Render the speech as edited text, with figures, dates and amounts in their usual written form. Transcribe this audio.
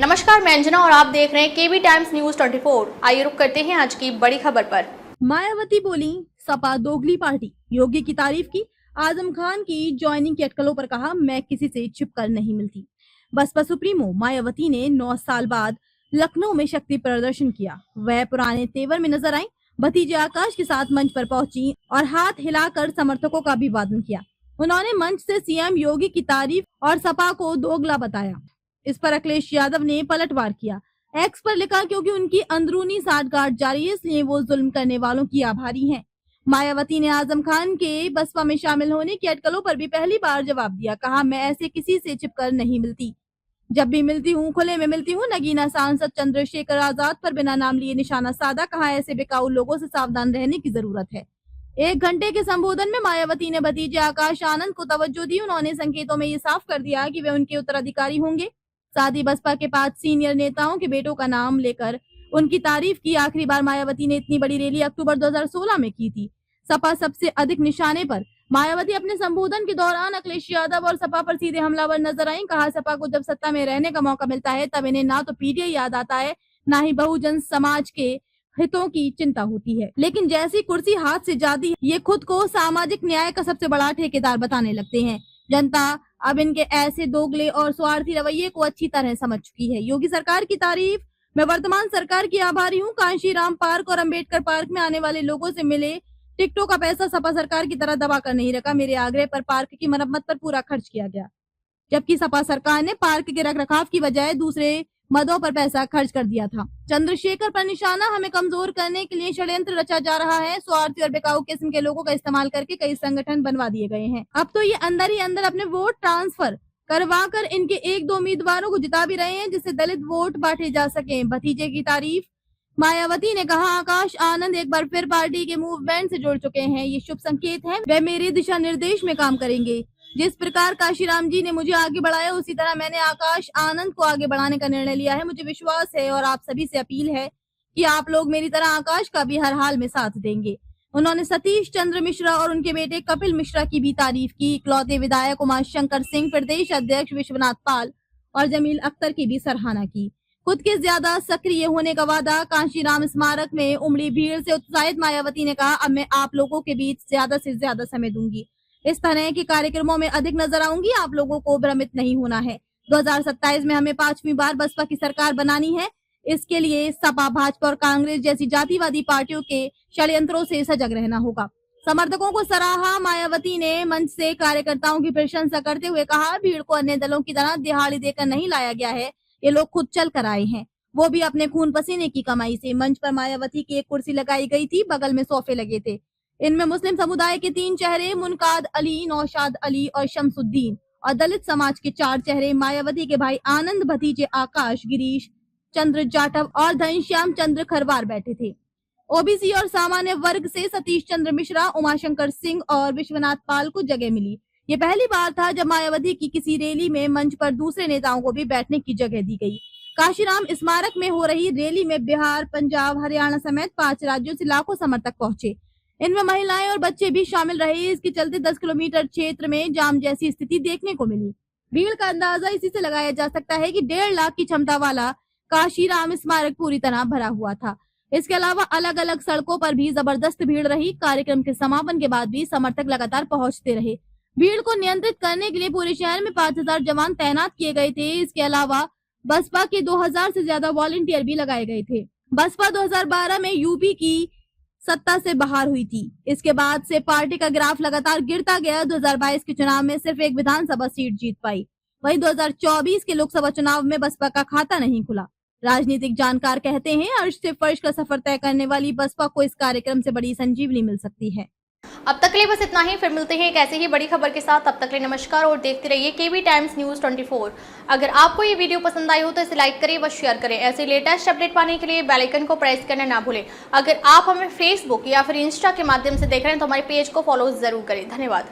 नमस्कार, मैं अंजना और आप देख रहे हैं केबी टाइम्स न्यूज 24। आइए रुक करते हैं आज की बड़ी खबर पर। मायावती बोली सपा दोगली पार्टी, योगी की तारीफ की, आजम खान की ज्वाइनिंग के अटकलों पर कहा मैं किसी से छिपकर नहीं मिलती। बसपा सुप्रीमो मायावती ने 9 साल बाद लखनऊ में शक्ति प्रदर्शन किया। वह पुराने तेवर में नजर आई, भतीजे आकाश के साथ मंच पर पहुंची और हाथ हिलाकर समर्थकों का अभिवादन किया। उन्होंने मंच से सीएम योगी की तारीफ और सपा को दोगला बताया। इस पर अखिलेश यादव ने पलटवार किया। एक्स पर लिखा क्योंकि उनकी अंदरूनी साठगांठ जारी है, इसलिए वो जुल्म करने वालों की आभारी हैं। मायावती ने आजम खान के बसपा में शामिल होने की अटकलों पर भी पहली बार जवाब दिया। कहा मैं ऐसे किसी से छिपकर नहीं मिलती, जब भी मिलती हूँ खुले में मिलती हूँ। नगीना सांसद चंद्रशेखर आजाद पर बिना नाम लिए निशाना साधा। कहा ऐसे बेकाऊ लोगों से सावधान रहने की जरूरत है। 1 घंटे के संबोधन में मायावती ने भतीजे आकाश आनंद को तवज्जो दी। उन्होंने संकेतों में ये साफ कर दिया कि वे उनके उत्तराधिकारी होंगे। साथ ही बसपा के 5 सीनियर नेताओं के बेटों का नाम लेकर उनकी तारीफ की। आखिरी बार मायावती ने इतनी बड़ी रैली अक्टूबर 2016 में की थी। सपा सबसे अधिक निशाने पर। मायावती अपने संबोधन के दौरान अखिलेश यादव और सपा पर सीधे हमलावर नजर आई। कहा सपा को जब सत्ता में रहने का मौका मिलता है तब इन्हें ना तो पीटीआई याद आता है, ना ही बहुजन समाज के हितों की चिंता होती है। लेकिन जैसी कुर्सी हाथ से जाती, ये खुद को सामाजिक न्याय का सबसे बड़ा ठेकेदार बताने लगते हैं। जनता अब इनके ऐसे दोगले और स्वार्थी रवैये को अच्छी तरह समझ चुकी है। योगी सरकार की तारीफ, मैं वर्तमान सरकार की आभारी हूँ। कांशीराम पार्क और अंबेडकर पार्क में आने वाले लोगों से मिले टिकटों का पैसा सपा सरकार की तरह दबा कर नहीं रखा। मेरे आग्रह पर पार्क की मरम्मत पर पूरा खर्च किया गया, जबकि सपा सरकार ने पार्क के रखरखाव की बजाय दूसरे मदों पर पैसा खर्च कर दिया था। चंद्रशेखर पर निशाना, हमें कमजोर करने के लिए षड्यंत्र रचा जा रहा है। स्वार्थी और बेकाऊ किस्म के लोगों का इस्तेमाल करके कई संगठन बनवा दिए गए हैं। अब तो ये अंदर ही अंदर अपने वोट ट्रांसफर करवा कर इनके 1-2 उम्मीदवारों को जिता भी रहे हैं, जिससे दलित वोट बांटे जा सके। भतीजे की तारीफ, मायावती ने कहा आकाश आनंद एक बार फिर पार्टी के मूवमेंट से जुड़ चुके हैं, ये शुभ संकेत है। वे मेरे दिशा निर्देश में काम करेंगे। जिस प्रकार काशीराम जी ने मुझे आगे बढ़ाया, उसी तरह मैंने आकाश आनंद को आगे बढ़ाने का निर्णय लिया है। मुझे विश्वास है और आप सभी से अपील है कि आप लोग मेरी तरह आकाश का भी हर हाल में साथ देंगे। उन्होंने सतीश चंद्र मिश्रा और उनके बेटे कपिल मिश्रा की भी तारीफ की। इकलौते विधायक उमाशंकर सिंह, प्रदेश अध्यक्ष विश्वनाथ पाल और जमील अख्तर की भी सराहना की। खुद के ज्यादा सक्रिय होने का वादा, कांशीराम स्मारक में उमड़ी भीड़ से उत्साहित मायावती ने कहा अब मैं आप लोगों के बीच ज्यादा से ज्यादा समय दूंगी, इस तरह के कार्यक्रमों में अधिक नजर आऊंगी। आप लोगों को भ्रमित नहीं होना है। 2027 में हमें 5वीं बार बसपा की सरकार बनानी है। इसके लिए सपा, भाजपा और कांग्रेस जैसी जातिवादी पार्टियों के षड्यंत्रों से सजग रहना होगा। समर्थकों को सराहा। मायावती ने मंच से कार्यकर्ताओं की प्रशंसा करते हुए कहा भीड़ को अन्य दलों की तरह दिहाड़ी देकर नहीं लाया गया है, ये लोग खुद चल कर आए हैं, वो भी अपने खून पसीने की कमाई से। मंच पर मायावती की एक कुर्सी लगाई गई थी, बगल में सोफे लगे थे। इनमें मुस्लिम समुदाय के 3 चेहरे, मुनकाद अली, नौशाद अली और शमसुद्दीन, और दलित समाज के 4 चेहरे, मायावती के भाई आनंद, भतीजे आकाश, गिरीश चंद्र जाटव और घनश्याम चंद्र खरवार बैठे थे। ओबीसी और सामान्य वर्ग से सतीश चंद्र मिश्रा, उमाशंकर सिंह और विश्वनाथ पाल को जगह मिली। ये पहली बार था जब मायावती की किसी रैली में मंच पर दूसरे नेताओं को भी बैठने की जगह दी गई। काशीराम स्मारक में हो रही रैली में बिहार, पंजाब, हरियाणा समेत 5 राज्यों से लाखों समर्थक पहुंचे। इनमें महिलाएं और बच्चे भी शामिल रहे। इसके चलते 10 किलोमीटर क्षेत्र में जाम जैसी स्थिति देखने को मिली। भीड़ का अंदाजा इसी से लगाया जा सकता है कि 1.5 लाख की क्षमता वाला काशीराम स्मारक पूरी तरह भरा हुआ था। इसके अलावा अलग अलग सड़कों पर भी जबरदस्त भीड़ रही। कार्यक्रम के समापन के बाद भी समर्थक लगातार पहुंचते रहे। भीड़ को नियंत्रित करने के लिए पूरे शहर में 5000 जवान तैनात किए गए थे। इसके अलावा बसपा के 2000 से ज्यादा वॉलंटियर भी लगाए गए थे। बसपा 2012 में यूपी की सत्ता से बाहर हुई थी। इसके बाद से पार्टी का ग्राफ लगातार गिरता गया। 2022 के चुनाव में सिर्फ एक विधानसभा सीट जीत पाई। वहीं 2024 के लोकसभा चुनाव में बसपा का खाता नहीं खुला। राजनीतिक जानकार कहते हैं अर्श से फर्श का सफर तय करने वाली बसपा को इस कार्यक्रम से बड़ी संजीवनी मिल सकती है। अब तक के लिए बस इतना ही, फिर मिलते हैं एक ऐसे ही बड़ी खबर के साथ। तब तक के लिए नमस्कार और देखते रहिए केबी टाइम्स न्यूज 24। अगर आपको ये वीडियो पसंद आई हो तो इसे लाइक करें व शेयर करें। ऐसे लेटेस्ट अपडेट पाने के लिए बेल आइकन को प्रेस करना ना भूलें। अगर आप हमें फेसबुक या फिर इंस्टा के माध्यम से देख रहे हैं तो हमारे पेज को फॉलो जरूर करें। धन्यवाद।